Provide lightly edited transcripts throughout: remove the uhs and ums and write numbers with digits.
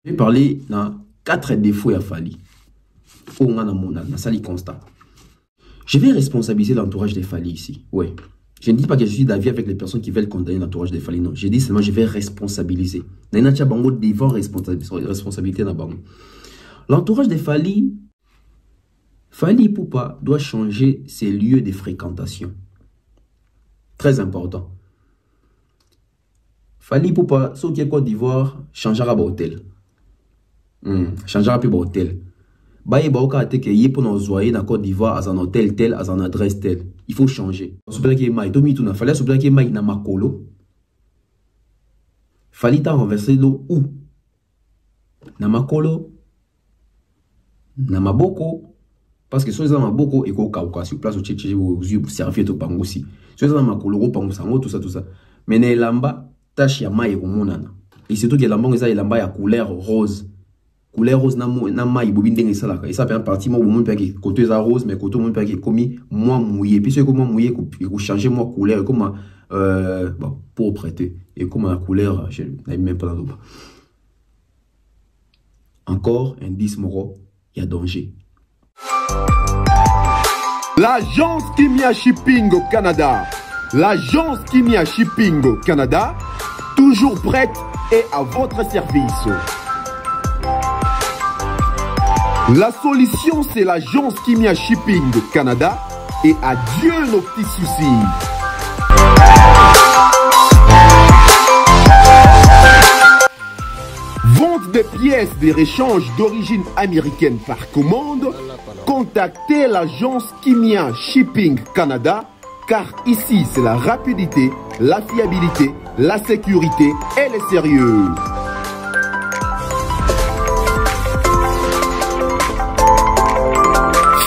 Je vais parler de 4 défauts à Fally. On a un sali constat. Je vais responsabiliser l'entourage des Fally ici. Ouais. Je ne dis pas que je suis d'avis avec les personnes qui veulent condamner l'entourage des Fally. Non. Je dis seulement que je vais responsabiliser. Devant responsabilité. L'entourage des Fally Poupa doit changer ses lieux de fréquentation. Très important. Fally Poupa, ceux qui est Côte d'Ivoire, changera d'hôtel. Changera plus d'hôtel. Baye Baoka te que yé pour nous zoyer dans Côte d'Ivoire à un hôtel tel, à un adresse tel. Il faut changer. Soupla qui est maï, domi tout na fallait soupla qui est maï na makolo. Fally t'a renversé l'eau où? Na makolo, na maboko. Parce que si vous avez maboko et qu'on kauka sur place au tchétché vous servez tout pango aussi. Si vous avez makolo pango sango tout ça. Mais ne lamba tache ya maï monana. Et surtout que lamba ngeza lamba ya couleur rose. Couleur rose na maï bobine ndenge salaka. Et ça fait un parti moi bon peki côté za rose mais côté mon peki commis moi mouillé. Puis c'est comment mouillé ko changer moi couleur comme bon pour prêter et comme la couleur je n'ai même pas dans l'eau. Encore indice moro, il y a danger. L'agence Kimia Shipping au Canada. L'agence Kimia Shipping au Canada, toujours prête et à votre service. La solution, c'est l'agence Kimia Shipping au Canada et adieu nos petits soucis. Vente des pièces de réchange d'origine américaine par commande. Contactez l'agence Kimia Shipping Canada car ici c'est la rapidité, la fiabilité, la sécurité et le sérieux.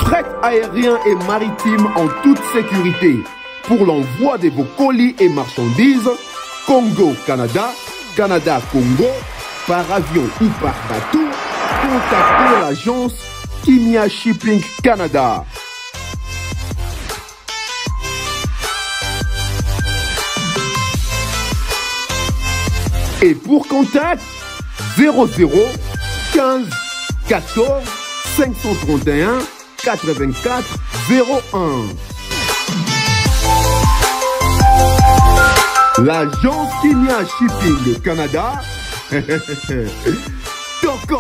Fret aérien et maritime en toute sécurité. Pour l'envoi de vos colis et marchandises, Congo-Canada, Canada-Congo, par avion ou par bateau, contactez l'agence Kimia Shipping Canada. Et pour contact, 00 15 14 531 84 01. L'agence Kimia Shipping Canada. Tokos.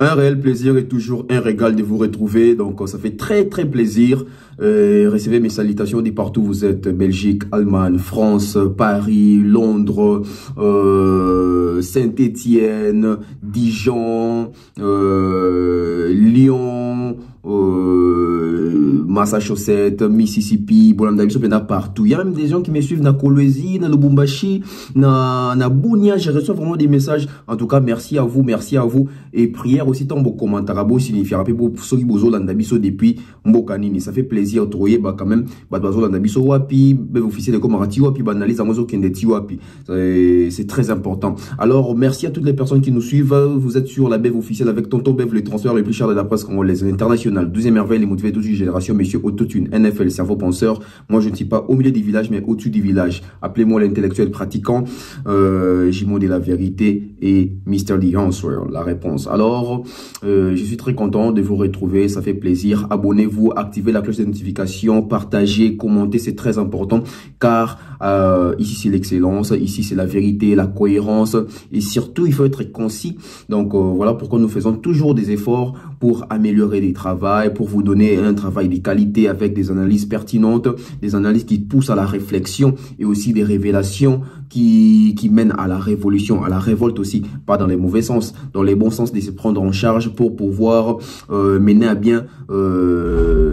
Un réel plaisir et toujours un régal de vous retrouver. Donc, ça fait très plaisir. Recevez mes salutations de partout où vous êtes. Belgique, Allemagne, France, Paris, Londres, Saint-Étienne, Dijon, Lyon, Massachusetts, Mississippi, partout. Il y a même des gens qui me suivent dans Kolwezi, dans Lubumbashi, dans Bunia. Je reçois vraiment des messages. En tout cas, merci à vous. Et prière aussi, tant vos commentaires, signifie pour ceux qui vous ont depuis Mbokanini. Ça fait plaisir de trouver quand même. Officiel de Komarati, wapi, banalise à mozo kendeti wapi. C'est très important. Alors, merci à toutes les personnes qui nous suivent. Vous êtes sur la BEV officielle avec Tonton Bev, le transfert le plus cher de la presse congolaise, internationale. Deuxième merveille, les motivés de toute une génération, messieurs Autotune, NFL, cerveau penseur. Moi, je ne suis pas au milieu du village, mais au-dessus du village. Appelez-moi l'intellectuel pratiquant, Jimo de la vérité et Mr. The Answer, la réponse. Alors, je suis très content de vous retrouver. Ça fait plaisir. Abonnez-vous, activez la cloche de notification, partagez, commentez, c'est très important car ici c'est l'excellence, ici c'est la vérité, la cohérence et surtout il faut être concis. Donc voilà pourquoi nous faisons toujours des efforts pour améliorer les travails, pour vous donner un travail de qualité avec des analyses pertinentes, des analyses qui poussent à la réflexion et aussi des révélations qui mènent à la révolution, à la révolte aussi, pas dans les mauvais sens, dans les bons sens, de se prendre en charge pour pouvoir mener à bien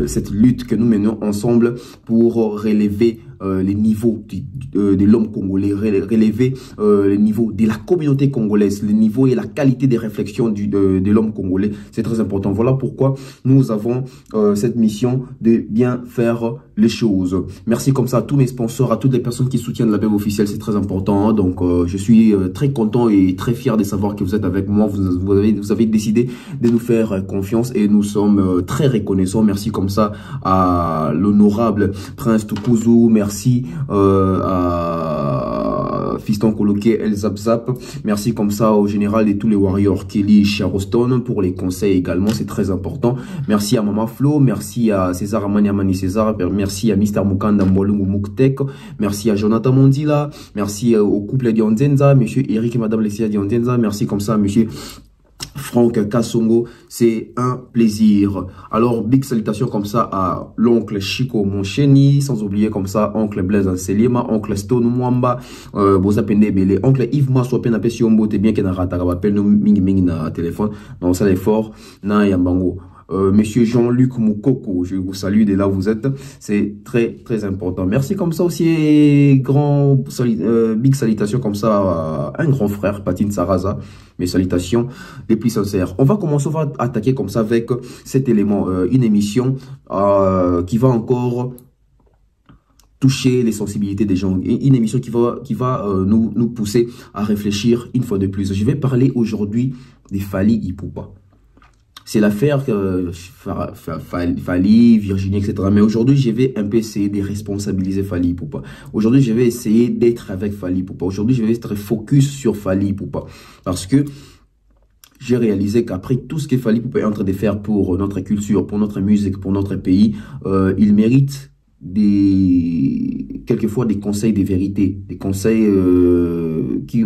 cette lutte que nous menons ensemble pour relever les niveaux de l'homme congolais, relever le niveau de la communauté congolaise, le niveau et la qualité des réflexions de l'homme congolais. C'est très important. Voilà pourquoi nous avons cette mission de bien faire les choses. Merci comme ça à tous mes sponsors, à toutes les personnes qui soutiennent la BEV officielle, c'est très important. Donc je suis très content et très fier de savoir que vous êtes avec moi. Vous avez décidé de nous faire confiance et nous sommes très reconnaissants. Merci comme ça à l'honorable Prince Tukuzu, merci à Fiston Koloké, El Zap Zap, merci comme ça au général de tous les warriors Kelly Charoston pour les conseils également, c'est très important. Merci à Mama Flo, merci à César Amani César, merci à Mr Mukanda Mwolungu Muktek, merci à Jonathan Mondila, merci au couple Dionzenza, monsieur Eric et madame Lessia Dionzenza, merci comme ça monsieur Franck Kassongo, c'est un plaisir. Alors, big salutations comme ça à l'oncle Chico Moncheni, sans oublier comme ça oncle Blaise Anselima, oncle Stone Mwamba, Boza Pende Bele, oncle Yves Maswa Pena Pesiombo, t'es bien qu'il n'a pas rappel, nous mingi na téléphone, donc ça l'effort, na yambango. Monsieur Jean-Luc Moukoko, je vous salue de là où vous êtes, c'est très très important. Merci comme ça aussi, big salutations comme ça à un grand frère, Patine Saraza, mes salutations les plus sincères. On va commencer, on va attaquer comme ça avec cet élément, une émission qui va encore toucher les sensibilités des gens, une émission qui va nous pousser à réfléchir une fois de plus. Je vais parler aujourd'hui des Fally Ipupa. C'est l'affaire Fally, Virginie, etc. Mais aujourd'hui, je vais un peu essayer de responsabiliser Fally Ipupa. Aujourd'hui, je vais essayer d'être avec Fally Ipupa. Aujourd'hui, je vais être focus sur Fally Ipupa. Parce que j'ai réalisé qu'après tout ce que Fally Ipupa est en train de faire pour notre culture, pour notre musique, pour notre pays, il mérite quelquefois des conseils de vérité, des conseils qui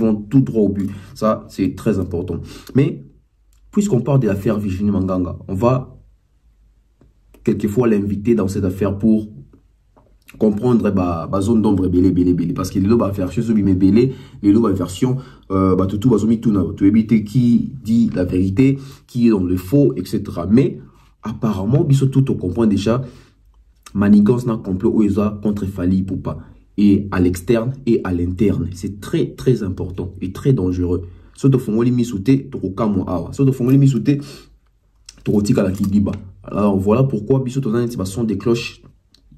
vont tout droit au but. Ça, c'est très important. Mais puisqu'on parle de l'affaire Virginie Manganga, on va quelquefois l'inviter dans cette affaire pour comprendre la zone d'ombre belé. Parce que les lots version belé, les lots version tout qui dit la vérité, qui est dans le faux, etc. Mais apparemment, tout on comprend déjà manigance dans le complot où ils ont contre Fally Ipupa. Et à l'externe et à l'interne. C'est très très important et très dangereux. Soto fongoli misouté torokamwa awa. Soto fongoli misouté torotika la kidiba. Alors voilà pourquoi biso tozana son des cloches.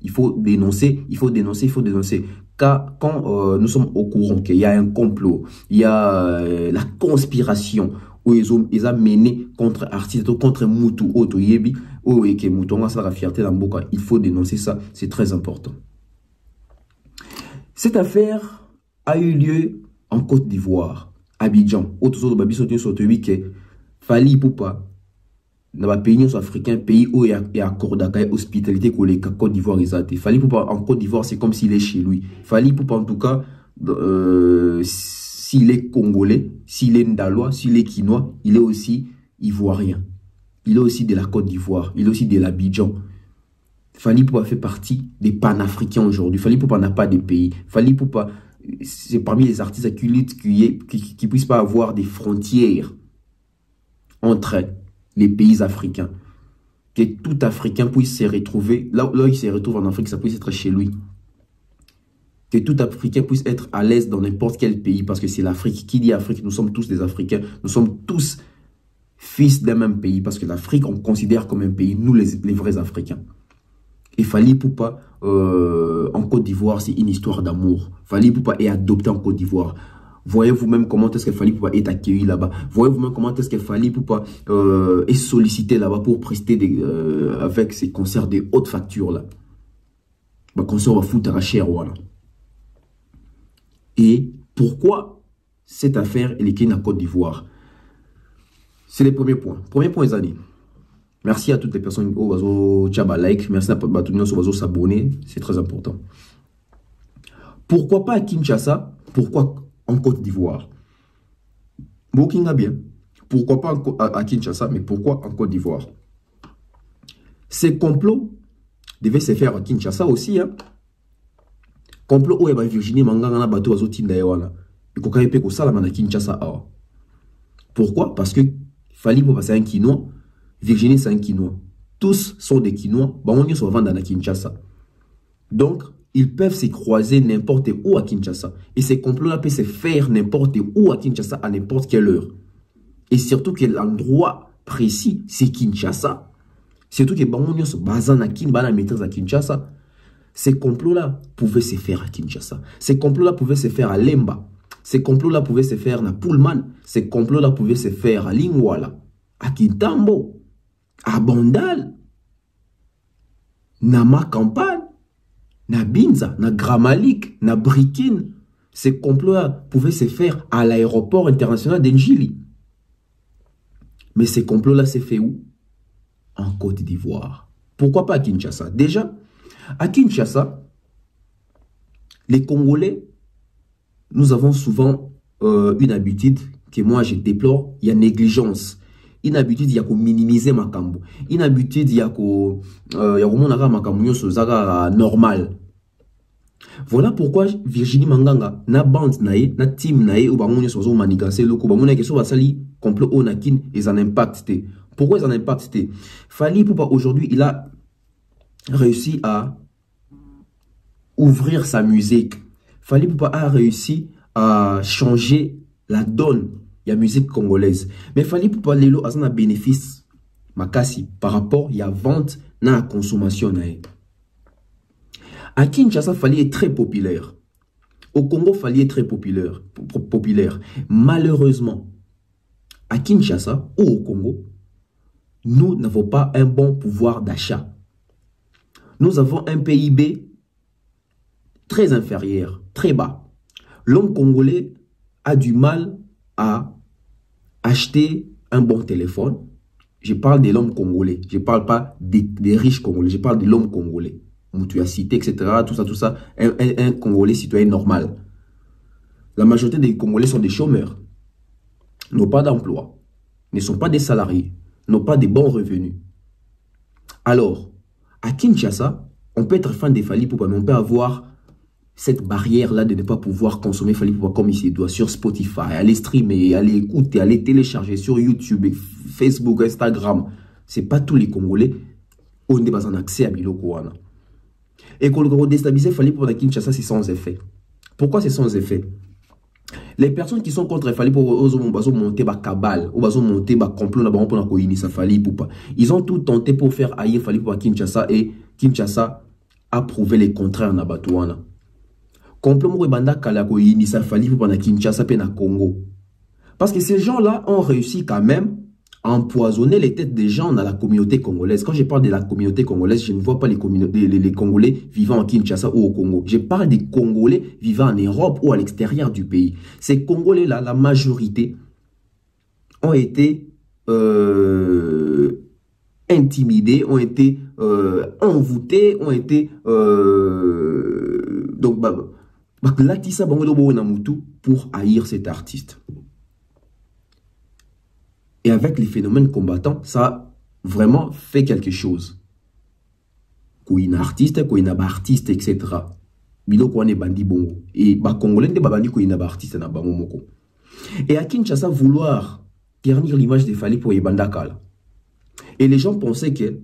Il faut dénoncer, il faut dénoncer, il faut dénoncer. Car quand nous sommes au courant qu'il y a un complot, il y a la conspiration où ils ont mené contre artistes, contre Moutou, Oto Yebi, ou Eke Moutou, on a la fierté dans Boka. Il faut dénoncer ça, c'est très important. Cette affaire a eu lieu en Côte d'Ivoire. Abidjan, autour de Fally Ipupa, dans les pays africains, pays où il y a hospitalité que les Côte d'Ivoire ils Fally Ipupa en Côte d'Ivoire, c'est comme s'il est chez lui. Fally Ipupa en tout cas, s'il est congolais, s'il est ndalois, s'il est quinois, il est aussi ivoirien. Il est aussi de la Côte d'Ivoire, il est aussi de l'Abidjan. Fally Ipupa fait partie des panafricains aujourd'hui. Fally Ipupa n'a pas de pays. Fally Ipupa, c'est parmi les artistes qui puissent pas avoir des frontières entre les pays africains. Que tout Africain puisse se retrouver, là où il se retrouve en Afrique, ça puisse être chez lui. Que tout Africain puisse être à l'aise dans n'importe quel pays, parce que c'est l'Afrique. Qui dit Afrique? Nous sommes tous des Africains. Nous sommes tous fils d'un même pays, parce que l'Afrique, on considère comme un pays, nous les vrais Africains. Et Fally Ipupa en Côte d'Ivoire, c'est une histoire d'amour. Fally Ipupa est adopté en Côte d'Ivoire. Voyez-vous même comment est-ce que Fally Ipupa est accueilli là-bas. Voyez-vous même comment est-ce que Fally Ipupa est sollicité là-bas pour prester avec ses concerts de haute facture là. Concert va foutre à cher voilà. Et pourquoi cette affaire elle est en Côte d'Ivoire? C'est le premier point. Premier point, les amis. Merci à toutes les personnes qui ont like. Merci à tous les gens qui ont s'abonner. C'est très important. Pourquoi pas à Kinshasa? Pourquoi en Côte d'Ivoire? Booking bien. Pourquoi pas à Kinshasa? Mais pourquoi en Côte d'Ivoire? Ces complots devaient se faire à Kinshasa aussi. Hein? Complot où il y a Virginie Manganga na bateau à Tindaïwana. Il faut qu'il y ait ça à Kinshasa. Pourquoi? Parce que Fally Ipupa c'est un Quinois. Virginie, c'est un Quinois. Tous sont des Quinois. On va vendre à Kinshasa. Donc, ils peuvent se croiser n'importe où à Kinshasa. Et ces complots-là peuvent se faire n'importe où à Kinshasa à n'importe quelle heure. Et surtout que l'endroit précis, c'est Kinshasa. Surtout que Bangonio se basant à Kinshasa, maîtrise à Kinshasa. Ces complots-là pouvaient se faire à Kinshasa. Ces complots-là pouvaient se faire à Lemba. Ces complots-là pouvaient se faire à Pullman. Ces complots-là pouvaient se faire à Lingwala, à Kintambo, à Bandal, na Makampane, na Binza, na Gramalik, na Brikin. Ces complots-là pouvaient se faire à l'aéroport international d'Enjili. Mais ces complots-là s'est fait où? En Côte d'Ivoire. Pourquoi pas à Kinshasa? Déjà, à Kinshasa, les Congolais, nous avons souvent une habitude que moi je déplore, il y a négligence. Une habitude, il y a qu'on minimiser ma cambo. Une habitude, il y a qu'on normal. Voilà pourquoi Virginie Manganga, na bande nae, na team nae, ou bangonyo sozo maniganse loko, bangonyo keso basali complot onakin, ils en impactent. Pourquoi ils en impactent? Fally Ipupa aujourd'hui, il a réussi à ouvrir sa musique. Fally Ipupa a réussi à changer la donne de la musique congolaise. Mais Fally Ipupa lelo a un bénéfice makasi par rapport à la vente et à la consommation. À Kinshasa, Fally est très populaire. Au Congo, Fally est très populaire. Malheureusement, à Kinshasa ou au Congo, nous n'avons pas un bon pouvoir d'achat. Nous avons un PIB très inférieur, très bas. L'homme congolais a du mal à acheter un bon téléphone. Je parle de l'homme congolais. Je ne parle pas des riches congolais. Je parle de l'homme congolais. Tu as cité, etc. Tout ça. Un Congolais citoyen normal. La majorité des Congolais sont des chômeurs. N'ont pas d'emploi. Ne sont pas des salariés. N'ont pas de bons revenus. Alors, à Kinshasa, on peut être fan de Fally Ipupa, mais on peut avoir cette barrière-là de ne pas pouvoir consommer Fally Ipupa comme il se doit sur Spotify, aller streamer, aller écouter, aller télécharger sur YouTube, Facebook, Instagram. Ce n'est pas tous les Congolais qui ont pas accès à Biloko. Et quand on déstabilise Fally Ipupa à Kinshasa, c'est sans effet. Pourquoi c'est sans effet? Les personnes qui sont contre Fally Ipupa, ils ont monté la cabale, ils ont monté le complot pour Fally Ipupa. Ils ont tout tenté pour faire haïr Fally Ipupa à Kinshasa et Kinshasa a prouvé le contraire na Batouana. Complot pour banda kala ko inisa Fally Ipupa na Kinshasa pe na Congo. Parce que ces gens-là ont réussi quand même à empoisonner les têtes des gens dans la communauté congolaise. Quand je parle de la communauté congolaise, je ne vois pas les Congolais vivant à Kinshasa ou au Congo. Je parle des Congolais vivant en Europe ou à l'extérieur du pays. Ces Congolais-là, la majorité, ont été intimidés, ont été envoûtés, ont été... donc, pour haïr cet artiste. Et avec les phénomènes combattants, ça a vraiment fait quelque chose. Quand il y a un artiste, etc. Et Et à Kinshasa, vouloir ternir l'image de Fally pour Ibandakal. Et les gens pensaient que,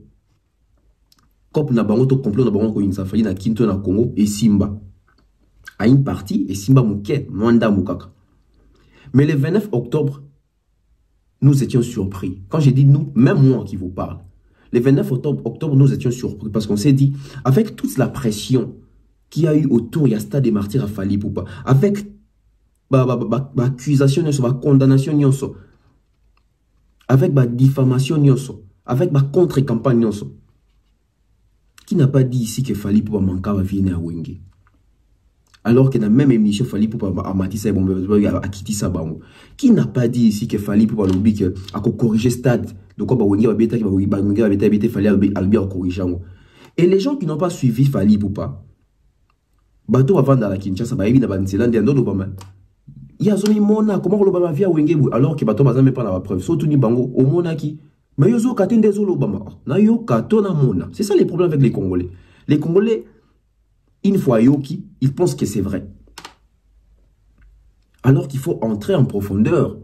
comme na bango to complot na bango ko Fally na Kinto na Congo et Simba. À une partie, et Simba Mouket, Mwanda Moukaka. Mais le 29 octobre, nous étions surpris. Quand j'ai dit nous, même moi qui vous parle. Le 29 octobre, nous étions surpris parce qu'on s'est dit, avec toute la pression qu'il y a eu autour, il y a stade des martyrs à Fally Ipupa, avec accusation, condamnation, avec diffamation, avec contre-campagne, qui n'a pas dit ici que Fally Ipupa manquait à venir à Wenge? Alors que dans la même émission, Fally Ipupa a matissé à quitter sa bango. Qui n'a pas dit ici que Fally Ipupa a corrigé stade de quoi Fally corriger. Et les gens qui n'ont pas suivi Fally Ipupa, bateau avant dans la Kinshasa, il y a zone mona comment on va via Wenge alors que bateau bazame pas la preuve. Surtout ni bango au mona qui mais yozo katende zolo bama na yo katona mona. C'est ça les problèmes avec les Congolais. Les Congolais une fois yoki, ils pensent que c'est vrai. Alors qu'il faut entrer en profondeur.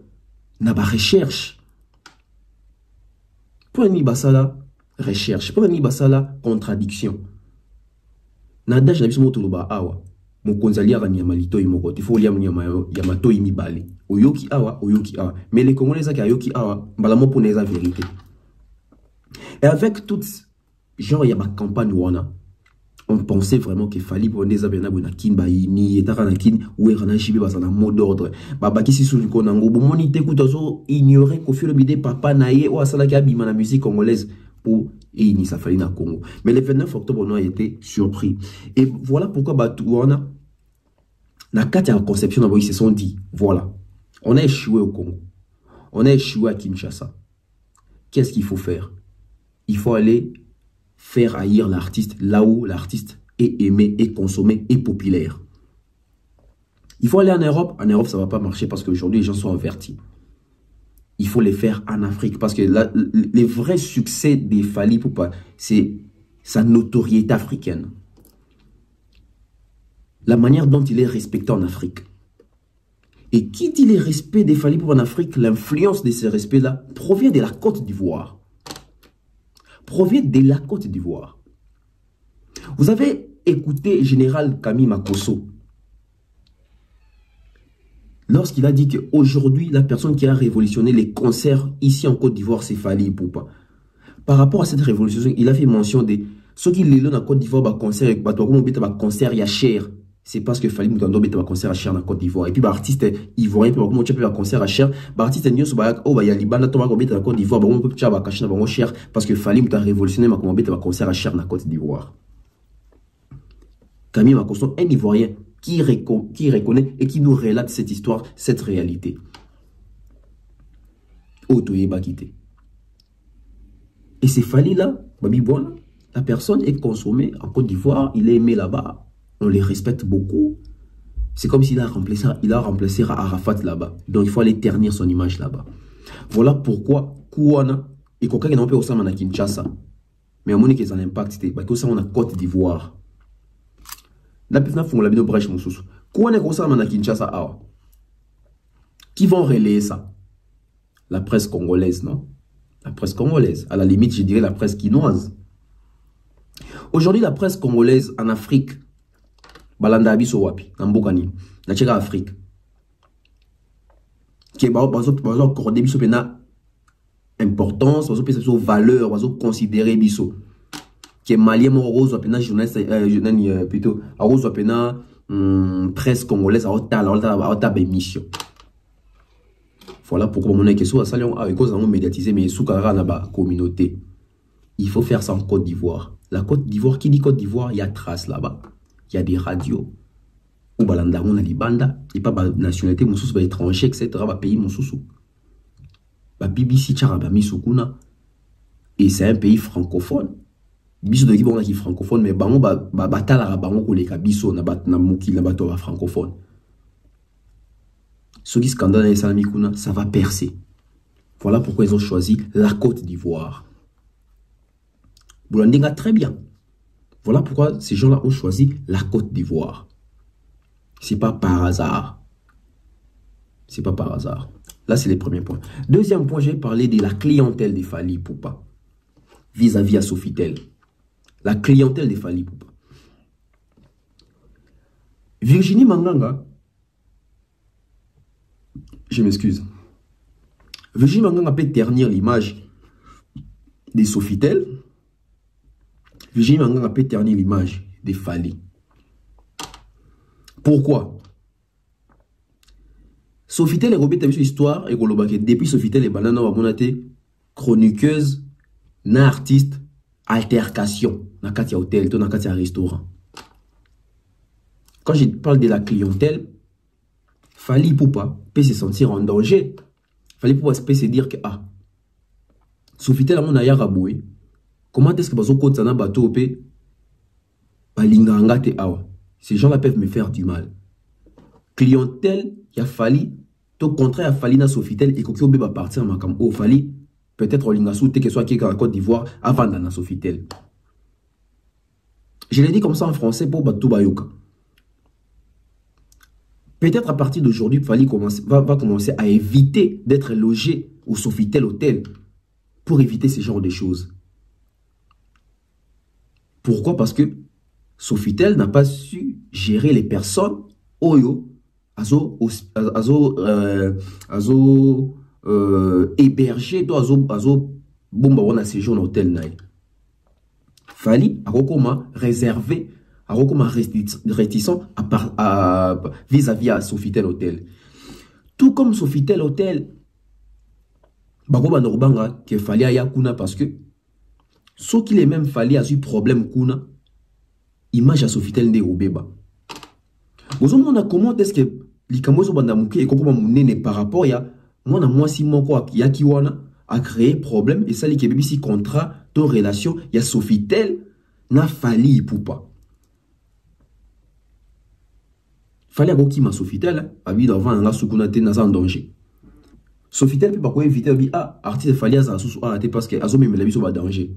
N'a pas recherche. Pour ni basala recherche. Pour ni basala contradiction. Nadage na biso motoloba awa. Mokonzali ya malito imoko. Il faut liam yamato imibale. Oyoki awa, oyoki awa. Mais les Congolais qui ayoki awa, balamo pour la vérité. Et avec toutes, genre il y a ma campagne wana, on pensait vraiment qu'il fallait pour des abena bonakin baini etaranakin ou eranachibi basana mot d'ordre. Babaki si sous du konango, bon monité kutozo ignorer qu'au fur et à mesure papa naie ou asala ki abima la musique congolaise pour ini ça fallait na Congo. Mais le 29 octobre on a été surpris. Et voilà pourquoi Batouana na kati ya conception ils se sont dit voilà, on a échoué au Congo. On a échoué à Kinshasa. Qu'est-ce qu'il faut faire? Il faut aller faire haïr l'artiste là où l'artiste est aimé, est consommé, est populaire. Il faut aller en Europe. En Europe, ça ne va pas marcher parce qu'aujourd'hui, les gens sont avertis. Il faut les faire en Afrique parce que les vrais succès des Fally Ipupa, c'est sa notoriété africaine. La manière dont il est respecté en Afrique. Et qui dit les respects des Fally Ipupa en Afrique, l'influence de ces respects-là provient de la Côte d'Ivoire. Provient de la Côte d'Ivoire. Vous avez écouté Général Camille Makosso lorsqu'il a dit qu'aujourd'hui, la personne qui a révolutionné les concerts ici en Côte d'Ivoire, c'est Fally Ipupa. Par rapport à cette révolution, il a fait mention de ceux qui les en Côte d'Ivoire, concert avec concert, il y a cher. C'est parce que Fally Ipupa a un concert à cher en Côte d'Ivoire. Et puis, artiste ivoirien, puis tu peux un concert à cher. Artiste nios oh il y a Liban, tu vas en Côte d'Ivoire, on peut pas cacher dans cher parce que Fally Ipupa a révolutionné ma un concert à cher en Côte d'Ivoire. Camille Makosso, un Ivoirien qui reconnaît et qui nous relate cette histoire, cette réalité. Otoye Bakité. Et c'est Fally là, Babi Bona, la personne est consommée en Côte d'Ivoire, il est aimé là-bas. On les respecte beaucoup. C'est comme s'il a remplacé Arafat là-bas. Donc il faut aller ternir son image là-bas. Voilà pourquoi Kouana et Koka qui n'ont pas au Kinshasa. Mais à mon avis, ça a un impact. Parce que ça, on a Côte d'Ivoire. La personne font la vidéo brèche mon sous. Kouana et Koka Kinshasa. Qui vont relayer ça? La presse congolaise, non? La presse congolaise. À la limite, je dirais la presse quinoise. Aujourd'hui, la presse congolaise en Afrique, balanda abiso wapi nambokani na cheka Afrique ke bazo accorder biso pena importance bazo pesa biso valeur bazo considérer biso ke malien mo rose pena journaliste plutôt rose pena presse congolaise a émission. Voilà pourquoi mon question à salion avec cause on médiatiser mais soukara na ba communauté. Il faut faire ça en Côte d'Ivoire. La Côte d'Ivoire, qui dit Côte d'Ivoire, il y a trace là-bas. Il y a des radios. Ou balanda on a libanda, et pas la nationalité moussous va étranger, etc. va pays moussous. Ba BBC tchara ba misukuna. Et c'est un pays francophone. Biso de qui qui francophone mais bango ba tala bango ko leka biso na muki na bato ba francophone. Ce qui scandale et salamikuna, ça va percer. Voilà pourquoi ils ont choisi la Côte d'Ivoire. Boulandinga très bien. Voilà pourquoi ces gens-là ont choisi la Côte d'Ivoire. C'est pas par hasard. C'est pas par hasard. Là, c'est les premiers points. Deuxième point, j'ai parlé de la clientèle des Fally Ipupa. Vis-à-vis à Sofitel. La clientèle des Fally Ipupa. Virginie Manganga. Je m'excuse. Virginie Manganga peut ternir l'image des Sofitel. Virginie Manganga peut ternir l'image des Fally. Pourquoi? Sofitel est robé sur l'histoire et depuis Sofitel est banana wa monate chroniqueuse na artiste altercation na katia hôtel to na katia restaurant. Quand je parle de la clientèle, Fally Ipupa peut se sentir en danger. Fally Ipupa peut se dire que Sofitel a mon aya raboué. Comment est-ce que bazo kotana bato pe balinganga te awa? Ces gens-là peuvent me faire du mal. Clientèle, il y a Fally. Tout contraire, il y a Fally na Sofitel et Kokyo va partir en makam. Oh, Fally, peut-être au Lingasou, que soit qui est à la Côte d'Ivoire, avant dans Sofitel. Je l'ai dit comme ça en français pour Batou Bayoka. Peut-être à partir d'aujourd'hui, Fally va commencer à éviter d'être logé au Sofitel Hôtel pour éviter ce genre de choses. Pourquoi? Parce que Sofitel n'a pas su gérer les personnes. Oyo, héberger, bomba wana séjour dans l'hôtel naï. Fali, à Rokoma, réservé, à Rokoma réticent vis-à-vis à Sofitel Hôtel. Tout comme Sofitel Hôtel, Bagoba Norbanga, que Fali a Yakuna parce que, ce qu'il est même Fali a eu problème Kuna, image à Sofitel de Obeba. Vous avez comment est-ce que l'Ikamozo Bandamuke et Kokoma Mounene par rapport à moi si mon quoi Yakiwana a créé problème et ça qui est ici contrat de relation il y a Sofitel n'a Fali Poupa. Fali a beaucoup ma Sofitel a vu devant un sukuna te en danger. Sofitel peut pas quoi éviter artiste Fali a sous arrêté parce que azo même la biso ba danger.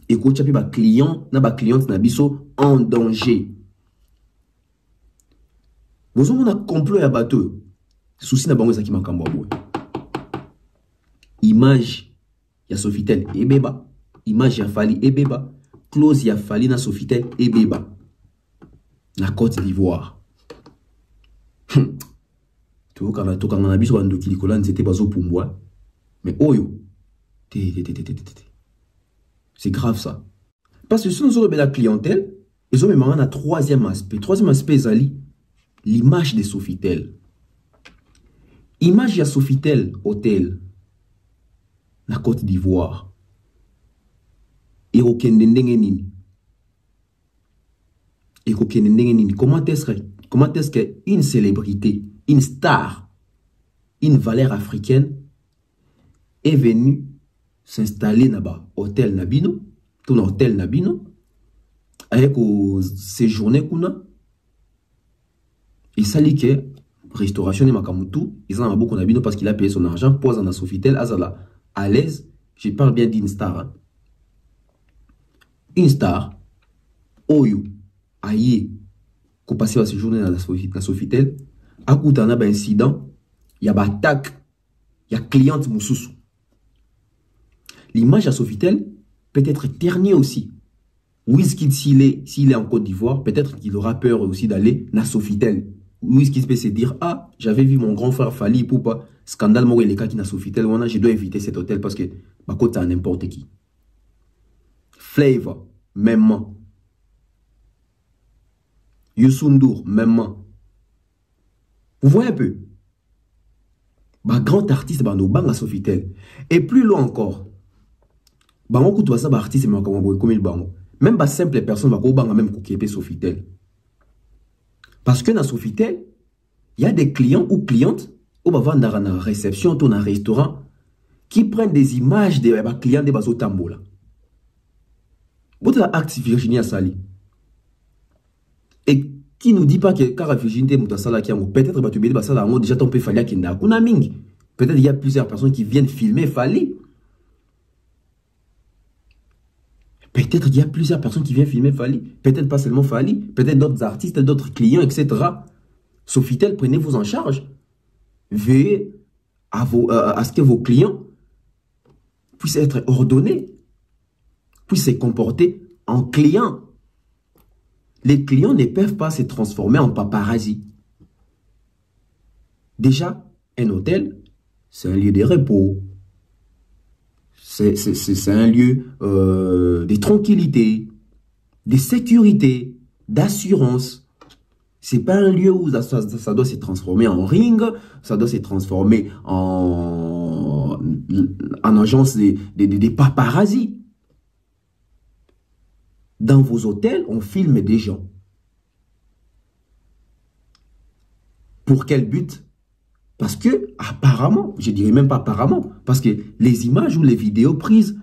Et coach a client na ba cliente na biso en danger. Vous avez un complot à bateau. Souci n'a pas de makambo. Image ya Sofitel et Beba. Image ya Fali et Beba. Close ya Fali na Sofitel et Beba. Na Côte d'Ivoire. Tu vois quand on a vu sur un document c'était bazo pumbwa. Mais oyo. C'est grave ça. Parce que si nous avons la clientèle, ils ont même un troisième aspect. Troisième aspect, Zali. L'image de Sofitel. Image de Sofitel Hôtel. Na Côte d'Ivoire. Et au Kendendengenini. Comment est-ce qu'une célébrité, une star, une valeur africaine est venue s'installer là-bas, Hôtel Nabino, tout l'hôtel Nabino, avec séjourner kuna. Il s'allie que restauration et Makamutu, ils en ont beaucoup d'habitude parce qu'il a payé son argent, pose en Sofitel, Azala, à l'aise. Je parle bien d'une star. Hein. Une star, Oyo, Aye, qu'on passe à séjourner dans la Sofitel, à coup d'un incident, il y a attaque, il y a cliente Moussoussou. L'image à Sofitel peut être ternie aussi. Wizkid, s'il est en Côte d'Ivoire, peut-être qu'il aura peur aussi d'aller à Sofitel. Wizkid peut se dire, ah, j'avais vu mon grand frère Fali Poupa, scandale, moi, les cas qui n'a Sofitel, je dois éviter cet hôtel parce que ma côte a n'importe qui. Flavor, même. Youssou, même. Vous voyez un peu? Bah, grand artiste, bah, nous, bang à Sofitel. Et plus loin encore, bah, on coûte ça, bah, artiste, mais comme il bango. Même pas simple personne va pas même couper Sofitel. Parce que dans Sofitel, il y a des clients ou clientes ou va vendre dans la réception ou dans un restaurant qui prennent des images des clients de bazo tambola. Votre acte Virginie Sali. Et qui nous dit pas que car Virginie Moutasala qui a peut-être va te dire ça déjà ton peu Fali qui n'a kuna ming. Peut-être il y a plusieurs personnes qui viennent filmer Fali. Peut-être qu'il y a plusieurs personnes qui viennent filmer Fali. Peut-être pas seulement Fali. Peut-être d'autres artistes, d'autres clients, etc. Sofitel, prenez-vous en charge. Veillez à ce que vos clients puissent être ordonnés. Puissent se comporter en clients. Les clients ne peuvent pas se transformer en paparazzi. Déjà, un hôtel, c'est un lieu de repos. C'est un lieu de tranquillité, de sécurité, d'assurance. C'est pas un lieu où ça doit se transformer en ring, ça doit se transformer en agence des paparazzi. Dans vos hôtels, on filme des gens. Pour quel but? Parce que, apparemment, je dirais même pas apparemment, parce que les images ou les vidéos prises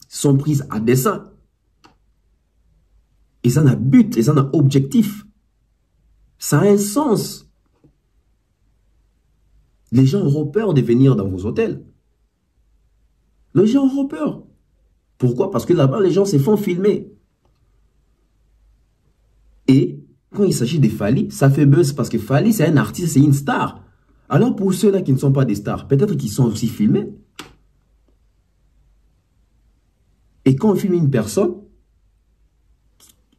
sont prises à dessein. Ils en ont but, ils en ont objectif. Ça a un sens. Les gens auront peur de venir dans vos hôtels. Les gens auront peur. Pourquoi? Parce que là-bas, les gens se font filmer. Et quand il s'agit de Fali, ça fait buzz parce que Fali, c'est un artiste, c'est une star. Alors pour ceux-là qui ne sont pas des stars, peut-être qu'ils sont aussi filmés. Et quand on filme une personne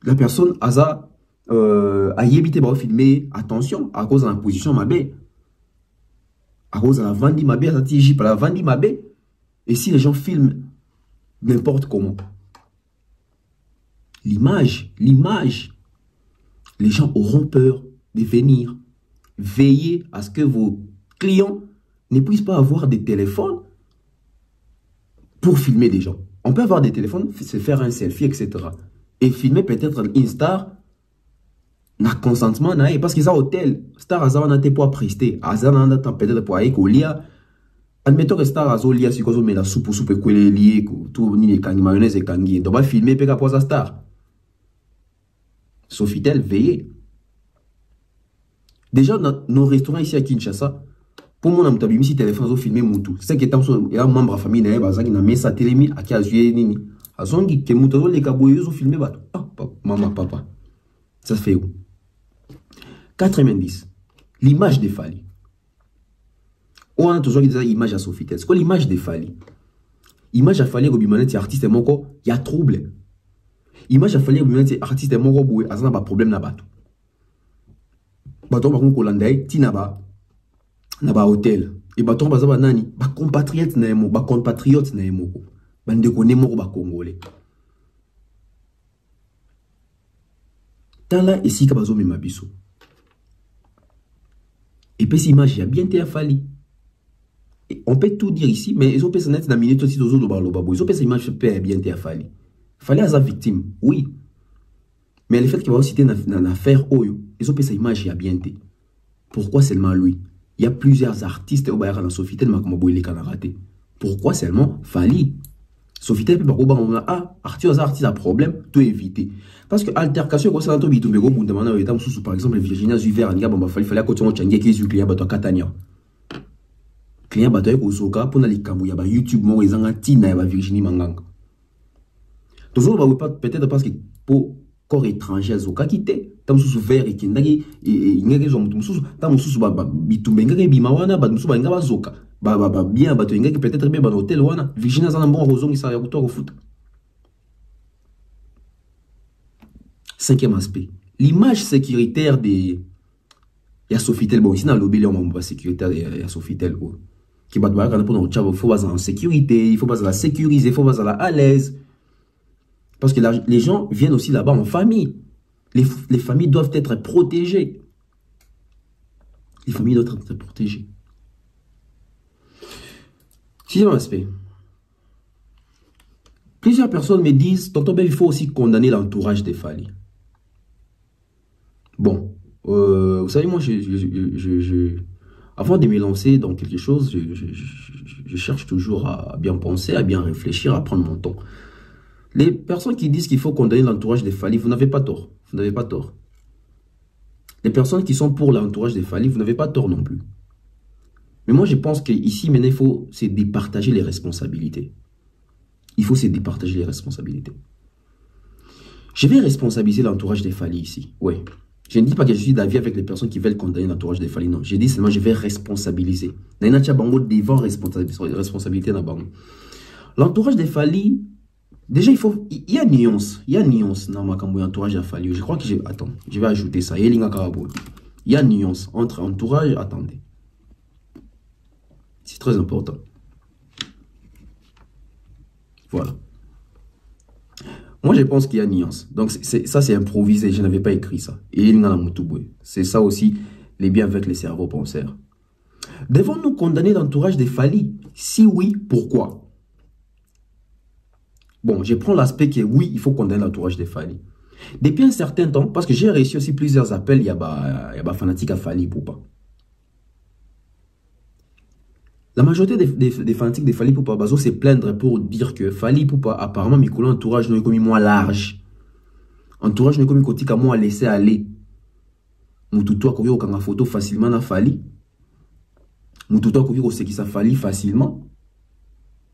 la personne a évité de filmer, attention, à cause de la position mabé. À cause de la vandi mabé, la vandi mabé. Et si les gens filment n'importe comment, l'image, les gens auront peur de venir veiller à ce que vos clients ne puissent pas avoir des téléphones pour filmer des gens. On peut avoir des téléphones, se faire un selfie, etc. Et filmer peut-être une star, na consentement, parce que ça hôtel, star a n'a pas presté, a n'a peut-être pas écolia. Admettons que star a lia si cause mais la soupe que les liés, tout ni les kangi mayonnaise et kangi, donc va filmer peka pour sa star. Sofitel veillez. Déjà dans nos restaurants ici à Kinshasa, pour mon ami, si téléphone filmé moutou, c'est que il y a un membre de la famille qui a mis sa télémi à qui a joué nini. A son qui que moutou les kaboyos filmé bateau. Ah, maman, papa. Ça se fait où? 90. L'image des Fally. On a toujours dit l'image à Sofitel. C'est quoi l'image des Fally? L'image à Fally, il y a artiste moko, il y a trouble. L'image à Fally, il y a artiste moko, il y a un problème na bateau. Bateau par contre Holandais, tinaba. Naba hôtel et baton bazaba nani ba compatriote na emo ba compatriote na emo ba ndeko nemo ba congolais tala ici ka bazo mema biso et puis cette image a bien été Fally. On peut tout dire ici mais ils ont fait net na minute aussi dozo do balo babo ils ont fait cette image peut bien été Fally. Fally as a victime oui mais le fait qu'il va citer dans affaire oyo ils ont fait cette image a bien été. Pourquoi seulement lui? Il y a plusieurs artistes au Bayard dans Sofitel, mais raté. Pourquoi seulement Fally? Sofitel peut pas ah artiste a problème, tout éviter. Parce que altercation comme ça dans tout bitumbe go bundamana état sous par exemple Virginia Zuver anga bomba fallait côté on change qui client bato Katania. Client bato ko soka pour na likambo ya ba YouTube mo ezanga tina ya ba Virginie Manganga. Toujours ba peut-être parce que pour corps étranger zoka quitté tam sous vert et kindagi et ngeke zo mutu sous tam sous ba bitumbe ngeke bimawana ba sous ba ngaba zoka ba bien ba to ngeke peut-être bien ba hôtel wana Virginia za bon rozong ça ya kuto foot. Cinquième aspect, l'image sécuritaire des ya Sofitel bon ici dans lobby on va sécuritaire ya Sofitel qui va devoir pour notre il faut pas en sécurité, il faut pas la sécuriser, il faut pas la à l'aise. Parce que les gens viennent aussi là-bas en famille. Les familles doivent être protégées. Les familles doivent être protégées. Sixième aspect. Plusieurs personnes me disent, tonton Ben, il faut aussi condamner l'entourage des Fally. Bon, vous savez, moi, avant de me lancer dans quelque chose, je cherche toujours à bien penser, à bien réfléchir, à prendre mon temps. Les personnes qui disent qu'il faut condamner l'entourage des Fally, vous n'avez pas tort. Vous n'avez pas tort. Les personnes qui sont pour l'entourage des Fally, vous n'avez pas tort non plus. Mais moi, je pense qu'ici, maintenant, il faut se départager les responsabilités. Il faut se départager les responsabilités. Je vais responsabiliser l'entourage des Fally ici. Oui. Je ne dis pas que je suis d'avis avec les personnes qui veulent condamner l'entourage des Fally. Non. Je dis seulement je vais responsabiliser. Devant responsabilité. L'entourage des Fally, déjà, il y a nuance. Il y a nuance dans l'entourage de Fally. Je crois que attends, je vais ajouter ça. Il y a nuance entre entourage. Attendez. C'est très important. Voilà. Moi, je pense qu'il y a nuance. Donc, ça, c'est improvisé. Je n'avais pas écrit ça. Et c'est ça aussi, les biens avec les cerveaux penseurs. Devons-nous condamner l'entourage des Fally? Si oui, pourquoi? Bon, je prends l'aspect que oui, il faut condamner l'entourage des Fally. Depuis un certain temps, parce que j'ai reçu aussi plusieurs appels, il y a des fanatiques à Fally Poupa. La majorité des fanatiques de Fally Poupa se plaindre pour dire que Fally Poupa, apparemment, Mikolo entourage n'est comme moins large. Entourage n'est comme côté qu'à moi laisser aller. Moutoutou a couru au photo facilement à Fally. Moutoutou a couru au Sekisa Fally facilement.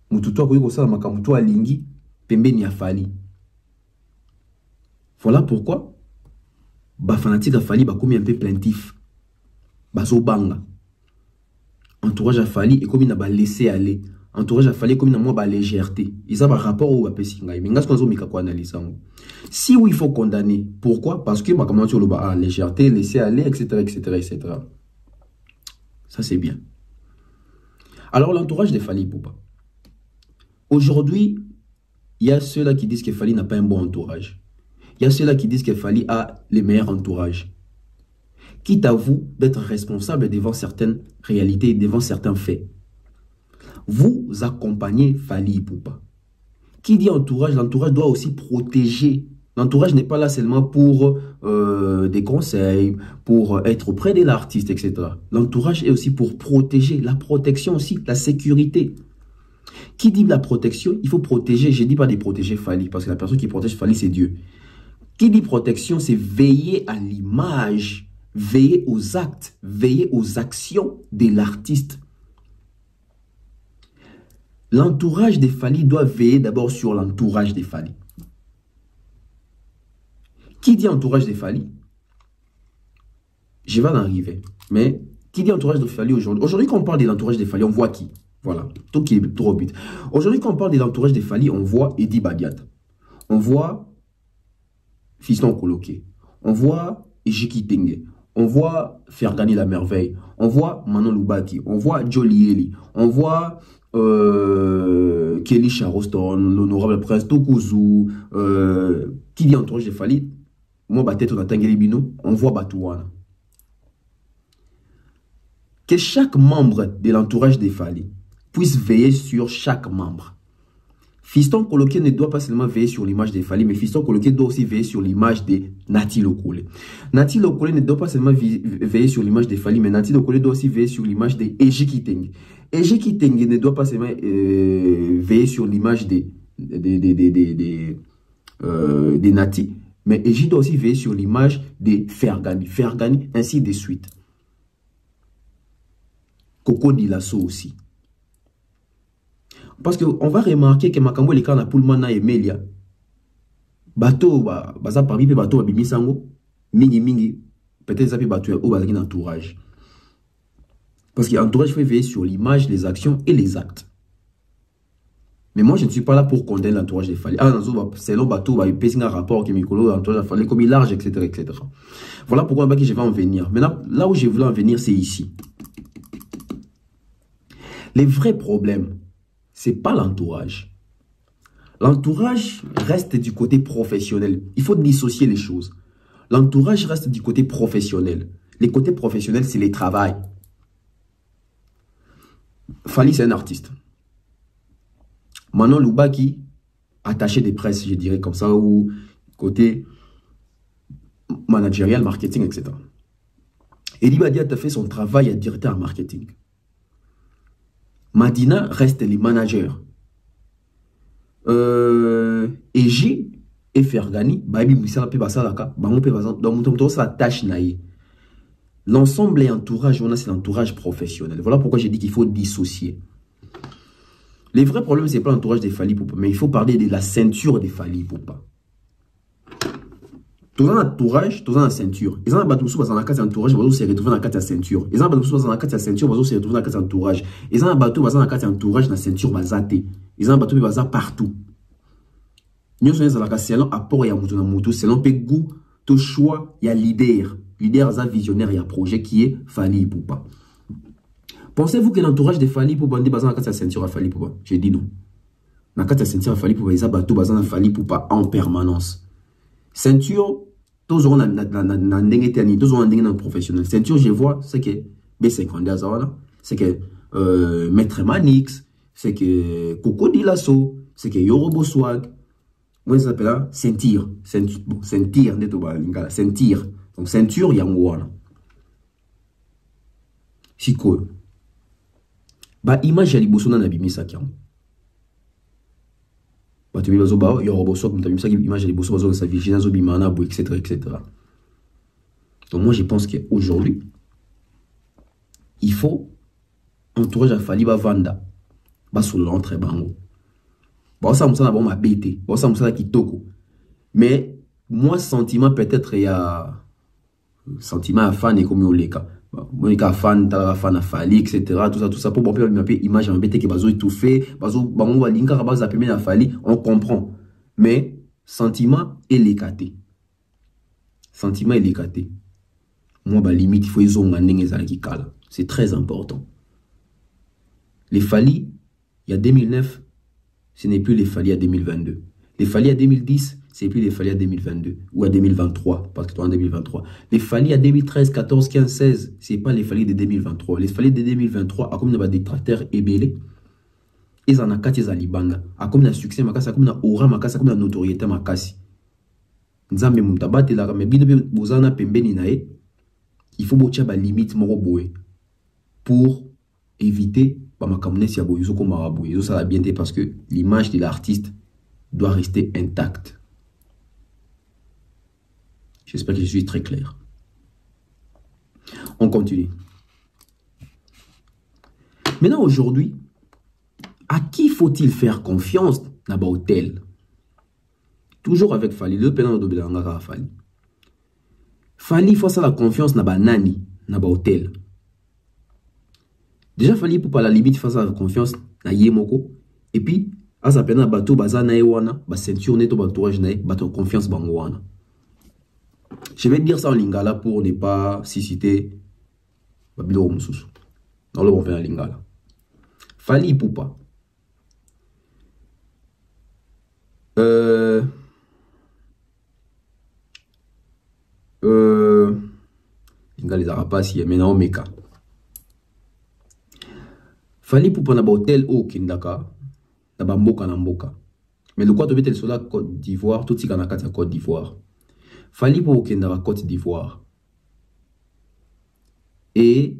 Moutoutou a couru au Sala Makamutu à Lingi. Pembe ni a Fally. Voilà pourquoi ba fanatique a Fally ba comme un peu plaintif. Bazo banga. Entourage a Fally et comme il n'a pas laissé aller. entourage a fallu comme moi ba légèreté. Ils ont un rapport au apesinga. Mais ngas konzo mika ko analyser. Si oui, il faut condamner. Pourquoi? Parce que bah comment tu le ba légèreté, laisser aller, etc., etc., etc. Ça c'est bien. Alors l'entourage de Fally Ipupa. Aujourd'hui, il y a ceux-là qui disent que Fally n'a pas un bon entourage. Il y a ceux-là qui disent que Fally a les meilleurs entourages. Quitte à vous d'être responsable devant certaines réalités, devant certains faits. Vous accompagnez Fally Ipupa. Qui dit entourage? L'entourage doit aussi protéger. L'entourage n'est pas là seulement pour des conseils, pour être auprès de l'artiste, etc. L'entourage est aussi pour protéger. La protection aussi, la sécurité. Qui dit la protection? Il faut protéger. Je ne dis pas de protéger Fally, parce que la personne qui protège Fally, c'est Dieu. Qui dit protection, c'est veiller à l'image, veiller aux actes, veiller aux actions de l'artiste. L'entourage de Fally doit veiller d'abord sur l'entourage de Fally. Qui dit entourage de Fally? Je vais en arriver. Mais qui dit entourage de Fally aujourd'hui? Aujourd'hui, quand on parle de l'entourage de Fally, on voit qui? Voilà, tout qui est trop vite. Aujourd'hui, quand on parle de l'entourage de Fally, on voit Eddie Badiat. On voit Fiston Koloké. On voit Ejiki Tengue. On voit Fergani la Merveille. On voit Manon Loubaki. On voit Jolie Eli. On voit Kelly Charoston, l'honorable prince Tokuzu. Qui dit entourage de Fally? Moi, peut-être on a Tangeli Bino. On voit Batouana. Que chaque membre de l'entourage de Fally puisse veiller sur chaque membre. Fiston Koloké ne doit pas seulement veiller sur l'image de Fally, mais Fiston Koloké doit aussi veiller sur l'image de Nati Lokole. Nati Lokole ne doit pas seulement veiller sur l'image de Fally, mais Nati Lokole doit aussi veiller sur l'image de Ejiki Tengue. Ejiki Tengue ne doit pas seulement veiller sur l'image de Nati, mais Ejiki doit aussi veiller sur l'image de Fergani. Fergani, ainsi de suite. Coco Dilasso aussi. Parce qu'on va remarquer que Makambo les cas na Pullmana et Melia. Bateau, baza parmi les bateaux, bimisango, mingi, peut-être ça peut bateau ou bazaki entourage. Parce que l'entourage fait veiller sur l'image, les actions et les actes. Mais moi, je ne suis pas là pour condamner l'entourage des Fally. Ah, c'est le bateau, il pèse un rapport qui m'écolo, l'entourage des Fally comme il large, etc., etc. Voilà pourquoi je vais en venir. Maintenant, là où je voulais en venir, c'est ici. Les vrais problèmes, ce n'est pas l'entourage. L'entourage reste du côté professionnel. Il faut dissocier les choses. L'entourage reste du côté professionnel. Le côté professionnel, c'est le travail. Fally, c'est un artiste. Manon Loubaki, attaché de presse, je dirais comme ça, ou côté managérial, marketing, etc. Eddie Badiat a fait son travail à directeur marketing. Madina reste les managers. Eji et Fergani, l'ensemble est entourage, c'est l'entourage professionnel. Voilà pourquoi j'ai dit qu'il faut dissocier. Les vrais problèmes, ce n'est pas l'entourage des Fally Ipupa, mais il faut parler de la ceinture des Fally Ipupa. Tout un entourage, tout un ceinture. Ils ont un bateau dans la carte entourage, ils vont se retrouver dans la carte ceinture. Ils ont un bateau dans la carte ceinture, ils vont se retrouver dans la carte entourage. Ils ont un bateau dans la carte entourage, dans la ceinture bazate. Ils ont un bateau bazate partout. Nous sommes dans la carte selon apport et à moutou, selon pe goût, tout choix, il y a leader. Leader, il y a visionnaire, il y a projet qui est Fally Ipupa. Pensez-vous que l'entourage de Fally Ipupa est dans la carte ceinture à Fally Ipupa? J'ai dit non. Dans la carte ceinture à Fally Ipupa, il y a un bateau dans Fally Ipupa en permanence. Ceinture, tous ont un professionnel. Ceinture, je vois, c'est que B50, c'est que Maître Manix, c'est que Coco Dilasso, c'est que Yorobo Swag. Moi, ça s'appelle là, ceinture. Ceinture, ceinture. Donc, ceinture, il y a un ouana. Si quoi? Bah, image, il y a des bossons dans la bimisa qui ont. Etc. Donc moi je pense qu'aujourd'hui, il faut entourage à Fally Vanda. Mais moi, sentiment peut-être il y a sentiment à fan et comme il y a Moi, il y a fan à Fali, etc. Tout ça, pour bon, image, on que bazo étouffé, bazo, bango, balinka, bazo, appeler à Fali, on comprend. Mais, sentiment, il est écarté. Sentiment, il est écarté. Moi, bah, limite, il faut les ont qui cala. C'est très important. Les Fali, il y a 2009, ce n'est plus les Fali à 2022. Les Fali à 2010, c'est plus les Fali à 2022 ou à 2023, parce que tu es en 2023. Les Fali à 2013, 14, 15, 16, c'est pas les Fali de 2023. Les Fali de 2023, à comme il y a des tracteurs ébélés, ils en ont quatre, ils ont libanga. À comme il y a succès, à comme il y a aura, à comme il y a notoriété, Nzambe mutabate la mais bino bozana pembeni nae, il faut botia ba limite moko boé pour éviter ba makamune si aboyo ko maraboyo ça la bien parce que l'image de l'artiste doit rester intacte. J'espère que je suis très clair. On continue. Maintenant, aujourd'hui, à qui faut-il faire confiance dans l'hôtel? Toujours avec Fali. Le pénal de Belanga Fali. Fali, il faut ça la confiance dans Nani, dans l'hôtel. Déjà, Fali, pour pas la limite, faire ça la confiance dans Yemoko. Et puis, à sa peine, bateau, bazana, ewana, ba ceinture, neto, entourage, bateau, confiance, bangwana. Je vais dire ça en lingala pour ne pas citer Babilo Moussous. Dans le bon fait en lingala. Fali Poupa. Lingala les arapas, maintenant Meka. Fali Poupa na ba hôtel au Kindaka. Na ba mboka na mboka. Mais le quoi de mettre sur Côte d'Ivoire, tout ce qu'on a qu'à Côte d'Ivoire. Fali pour qu'il y ait Côte d'Ivoire. Et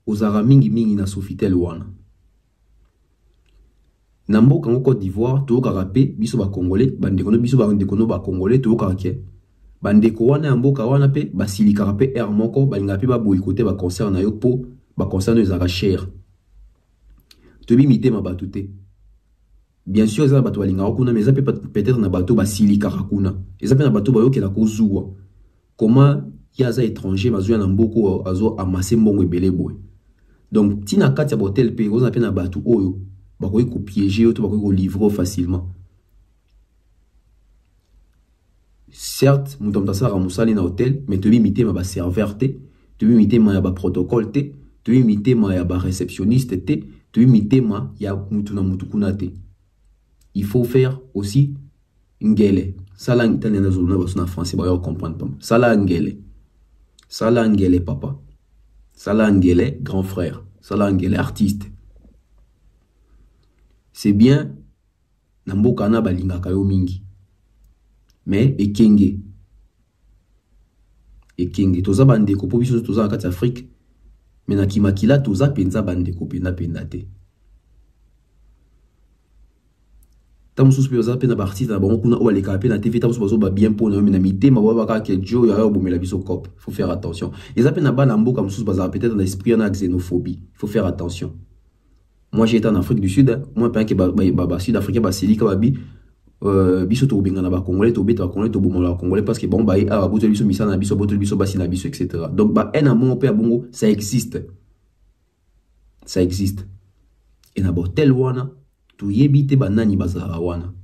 aux Aramingi mingi na Sofitel wana. Nambo kango Côte d'Ivoire, to karape, biso ba Congolais, bandekono biso ba ndekono ba Congolais, to karake. Bandeko wana amboka wana pe, ba sili karape air moko, ba lingapi ba boykote ba concert na yo po, ba concert no ezaka cher. To bi mite ma batute. Bien sûr, ça bateau balinga okuna, mais ça peut peut-être na bateau basili karakuna. Et ça peut na bateau bayo qui la kozua. Comment y a ça étranger mazuya na mboko azo amassé mbongo ebele boy. Donc tina kati ya hotel pe oza pe na bateau oyo bakoyi ko piéger to bakoyi ko livrer facilement. Certes, muto mtasa ra musali na hôtel, mais tu imiter ma ba serveur te, tu imiter ma ba protocole te, tu imiter ma ya ba réceptionniste te, tu imiter ma ya mutu na mutu kuna te. Il faut faire aussi ngele. Ça là, italien na français, bah comprendre pas. Ça là ngele. Ça là ngele papa. Ça là ngele grand frère. Ça là ngele artiste. C'est bien. Namboka na balinga kayo mingi. Mais ekenge. Ekenge. Toza bandeko po biso toza na kati Afrique. Mais na kimakila toza penza bandeko pena pendate. Tam sous pe oza pe na artiste na bango kuna o aleka pe na TV tam sous bazo ba bien po na na mité ma ba ka ke jo ya bo mela biso cop. Faut faire attention. Les appels na ba na mboka sous baza peut-être dans l'esprit na xénophobie. Faut faire attention. Moi j'ai été en Afrique du Sud, moi pas que ba sud africain ba silika ba bi biso to benga na ba congolais to beta congolais to bomola congolais parce que bon ba a boto biso misana na biso boto biso basi na biso etc. Donc ba en amont pe bongo ça existe. Ça existe. Et na botel wana tu yebite banani bazara wana.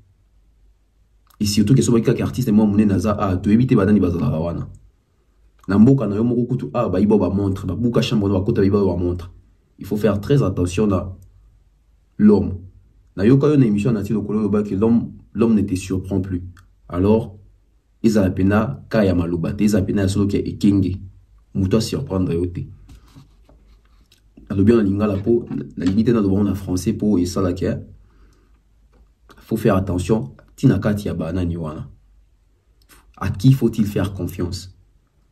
Et surtout que ce soit artiste moi mon naza a tu yebite banani bazara wana. Na mboka na yo moko kutu a ba ibo ba montre ba buka chambre ba kota ibo ba montre. Il faut faire très attention à l'homme. Na yo kayo na émission na ti lokolo ba que l'homme ne te surprend plus. Alors ils a pena kaya malubate, ils a pena solo ke ekenge. Muto surprendre yote. Alors bien la lingala po la limite na devant en français po et ça la que faut faire attention. Tinakati ya banani wana. À qui faut-il faire confiance?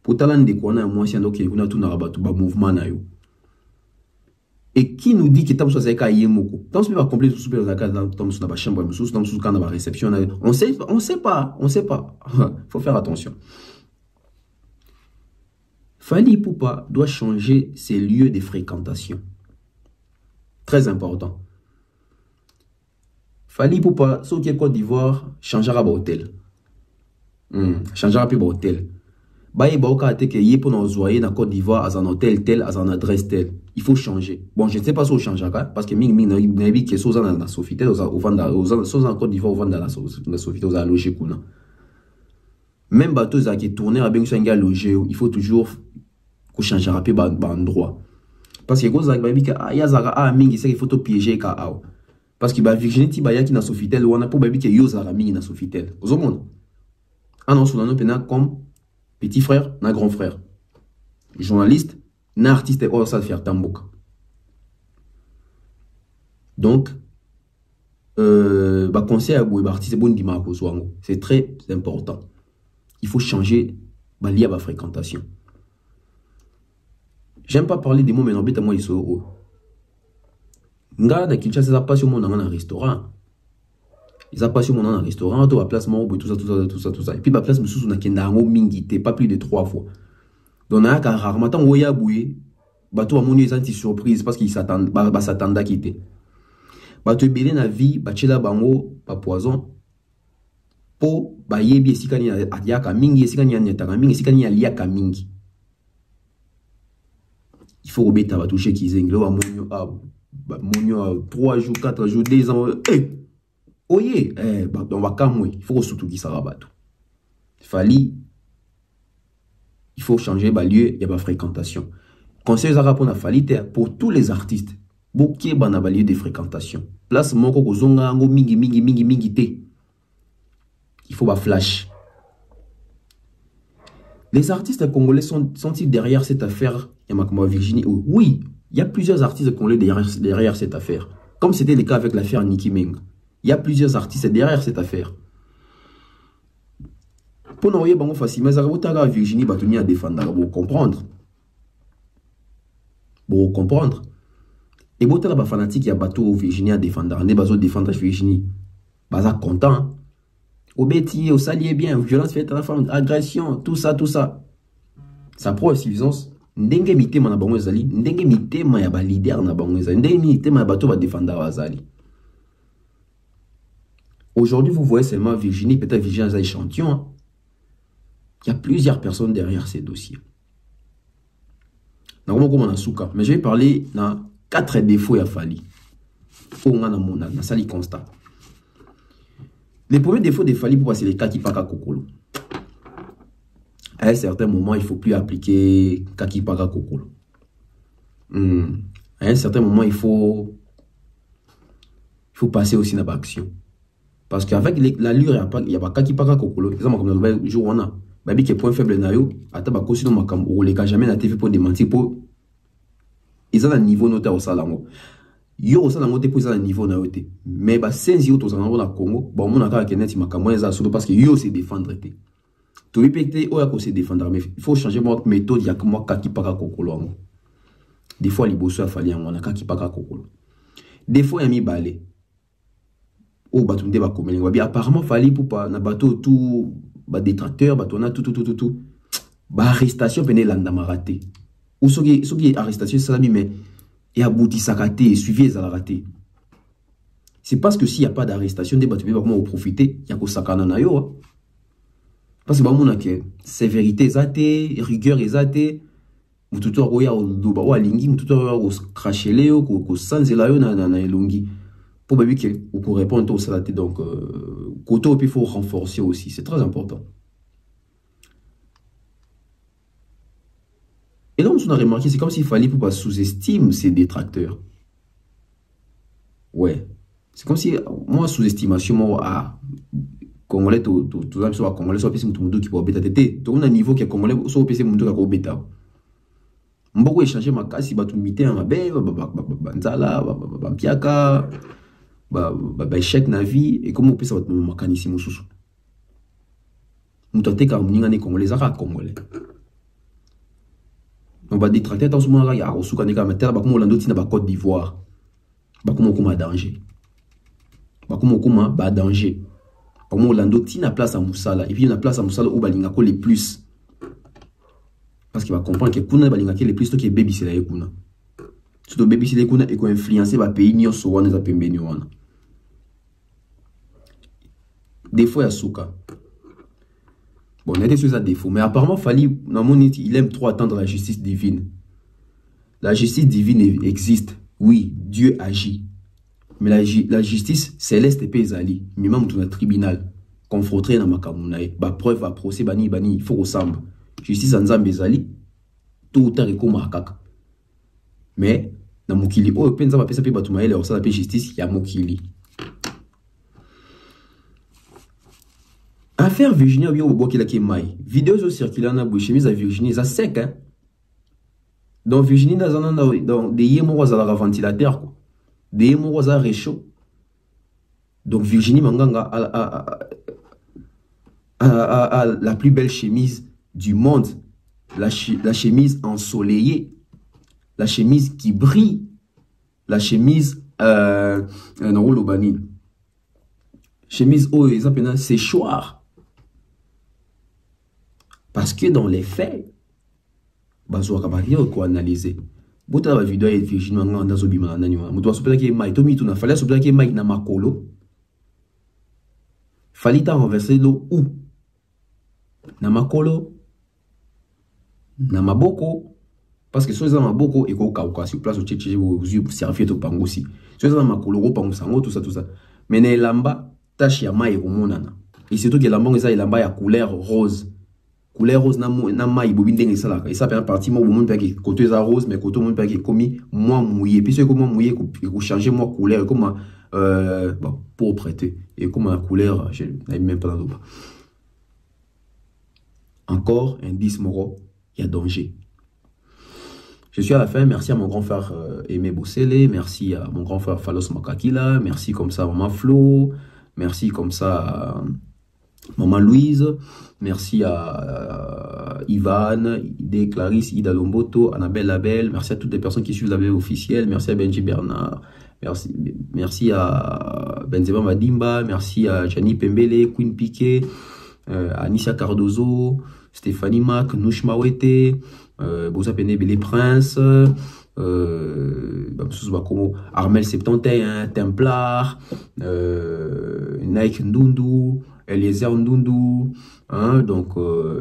Pour talent de quoi on a moins si donc il y a tout na rabatu ba mouvement na yo. Et qui nous dit que tam so seka yemoko? Tam so va compléter tout super zaka dans tam so na ba chambre mususu tam so kana ba réception on sait pas. Faut faire attention. Fali Poupa doit changer ses lieux de fréquentation. Très important. Fali Poupa, ce qui est Côte d'Ivoire, changera d'hôtel. Changera plus d'hôtel. Baye baoka te ke yé pour nous envoyer dans Côte d'Ivoire à un hôtel tel, à un adresse tel. Il faut changer. Bon, je ne sais pas si on change parce que ming nabi ke soza na Sofitel au vanda soza en Côte d'Ivoire au vanda la Sofitel aux loger kuna. Même bateau ça qui tourner à bien senga loger, il faut toujours qu'on change rapide endroit. Parce que quand ça baby que ya zara a mingi c'est qu'il faut te piéger ka ao. Parce que ba Virginie ba ya qui na Sofitel on a pour baby que yo zara mingi na Sofitel. Au monde. Ah non, sur pena comme petit frère, na grand frère. Journaliste, na artiste et ça faire tambouk. Donc, conseil à vous artiste bon dimanche c'est très important. Il faut changer lié à la fréquentation. J'aime pas parler des mots mais n'embête à moi ils sont heureux. Nga na Kinshasa ça passe au monde dans un restaurant. Ils ont passé mon nom dans un restaurant, tout à place tout ça. Et puis, la place, monsieur, on a kenda mingi, pas plus de 3 fois. Donc, on a rarement, tant on y a boué, bateau à mon yeux, c'est une surprise parce qu'ils s'attendent, s'attendent à quitter. Bateau belé na vie, bachela bango, pas poison. Po, yebi, sikani yaka mingi, sikani yaka mingi, sikani yaka mingi. Il faut rebêter, va toucher qu'ils aient, là, monio, 3 jours, 4 jours, 2 ans, oye, on va calmer. Il faut surtout qu'il s'arrête. Il faut changer de lieu, il y a pas fréquentation. Conseil à répondre à Fali pour tous les artistes. Beaucoup de lieu de fréquentation. Place moko ko zonga ngo mingi te. Il faut pas flash. Les artistes congolais sont-ils derrière cette affaire? Virginie. Oui, il y a plusieurs artistes congolais derrière cette affaire. Comme c'était le cas avec l'affaire Nicki Meng. Il y a plusieurs artistes derrière cette affaire. Pour nous voyez facilement, Virginie Batouni à défendre, vous comprendre. Vous comprendre. Et vous avez fanatique, il y a bateau Virginie à défendre, on est besoin de défendre Virginie. Baza content. Au bêtis, au salier bien, violence faite à la femme, agression, tout ça. Ça prouve suffisance. Ndenge mité ma na bango ezali, ndenge mité ma ya ba leader na bango ezali, ndenge mité ma bateau va défendre azali. Aujourd'hui, vous voyez seulement Virginie, peut-être Virginie a échantillon. Hein. Il y a plusieurs personnes derrière ces dossiers. Mais je vais parler de 4 défauts à Fali. Dans sali constat. Les premiers défauts de Fali pour passer les Kakipaka Kokolo. À un certain moment, il ne faut plus appliquer Kakipaka Kokolo. À un certain moment, il faut passer aussi dans l'action. Parce qu'avec l'allure, il n'y a pas Kakipaka Kokolo. Exemple, comme le jour où on a. Babi qui est point faible nayo, ata ko sino makam ou les jamais na TV pour démentir pour ils ont un niveau noté au salango. Yo au salango te pour ils ont un niveau nayote. Mais ba senzi auto salango na Congo, ba mon aka kenet makam eza solo parce que yo se défendre te. To répéter o ya ko se défendre mais il faut changer votre méthode ya comment Kakipaka Kokolo. Des fois liboso a fallu en na Kakipaka Kokolo. Des fois il y a mis balé. Oh batumde ba komeli ba bi apparemment fallait pour pas na bateau tout ba détracteur ba tona tout ba arrestation pené landa maraté ou soki arrestation salami mais et abouti sakaté suivi za raté. C'est parce que s'il y a pas d'arrestation des bateaux ba comment profiter ya ko sakana na yo parce que ba mona ke sévérité zaté rigueur ezate mututo roya o doba wa lingi mututo o cracheleo ko sanzela yo na elongi. Pour vous répondre au salaté, donc, côté, il faut renforcer aussi. C'est très important. Et là, on a remarqué, c'est comme s'il fallait pour pas sous-estimer ces détracteurs. Ouais. C'est comme si, moi, sous-estimation, moi, Congolais, tout ça, soit Congolais, soit PC, tout qui peut bêta tété. Tout le niveau qui est Congolais, soit PC, tout qui peut bêta. Mboko échanger ma casse, il va tout miter en mabe, banzala, bampiaka. Échec na vie et comment on peut savoir que makani si mususu mutate ka mninga ne congolais ara congolais on va détracter dans ce moment là ya osuka ne ka metela ba komo lando tina ba Côte d'Ivoire ba komo kuma danger ba komo kuma ba danger ba komo lando tina place à Moussala et puis na place à Moussala où balinga ko les plus parce qu'il va comprendre que kuna balinga ko les plus to qui baby c'est la kuna surtout baby c'est la kuna et ko influencer ba pays nyonso wana za pembeni wana. Des fois, il y a souka. Bon, on a été sur ça défaut. Mais apparemment, Fally, dans mon idée, il aime trop attendre la justice divine. La justice divine existe. Oui, Dieu agit. Mais la justice céleste et pesali. Même dans le tribunal. Confronté dans ma kamunae. Ba preuve, ba procès, bani, il faut ressemble. Justice en Zambie ezali. Tout ou tard, il comme kaka. Mais, dans Mokili, oh, penza va pesa pe batumaele, or ça la justice, il y a Mokili. Affaire Virginie, oui, au bois qui est maï. Vidéo sur circuler en abou, chemise à Virginie, ça sec, hein. Donc, Virginie, dans des yémos à la ventilateur, quoi. Des yémos à réchaud. Donc, Virginie Manganga a la plus belle chemise du monde. La chemise ensoleillée. La chemise qui brille. La chemise, chemise, oh, exemple, séchoir. Parce que dans les faits, bazo kabaki ko analyser. Bota la vidéo et Virginie Manganga ndazo bima na nyuma. Muto asopela ki mai to mitu na fallait asopela ki mai na makolo. Fallait renverser l'eau où? Na makolo, na maboko. Parce que si vous avez maboko et ko kauka sur place au tchétché vous servir to pangosi. Si vous avez makolo ko pangosango tout ça. Mais na lamba tache ya mai ko monana. Et surtout que lamba ngeza lamba ya couleur rose. Couleur rose na mai bobi ndenge sala et ça fait partie moi bon qui côté ça rose mais côté mon qui commis moi mouillé puis c'est comment mouillé ko changer moi couleur comme bon pour prêter et comme la couleur je n'avais même pas dans l'eau. Encore indice moro, il y a danger. Je suis à la fin, merci à mon grand frère Aimé Bossele, merci à mon grand frère Phalos Makakila, merci comme ça à Maman Flo, merci comme ça à Maman Louise, merci à Ivan, Ide Clarisse, Ida Lomboto, Annabelle Labelle, merci à toutes les personnes qui suivent la BV officielle, merci à Benji Bernard, merci à Benzema Madimba, merci à Gianni Pembele, Queen Piquet, Anisha Cardozo, Stéphanie Mac, Nouch Mawete, Bosa Pene Bele Prince, Armel 71, Templar, Nike Ndundu, Eliezer Ndundu, hein, donc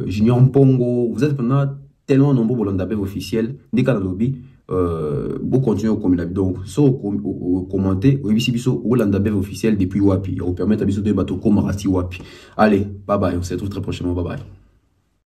Junior Mpongo. Vous êtes maintenant tellement nombreux pour l'Andabev officiel. Dès qu'à lobby, vous continuez au communiquer. Donc, soit au commenter, au biso au l'Andabev officiel depuis Wapi. On permet à biso de bateau comme Rasti Wapi. Allez, bye bye. On se retrouve très prochainement. Bye bye.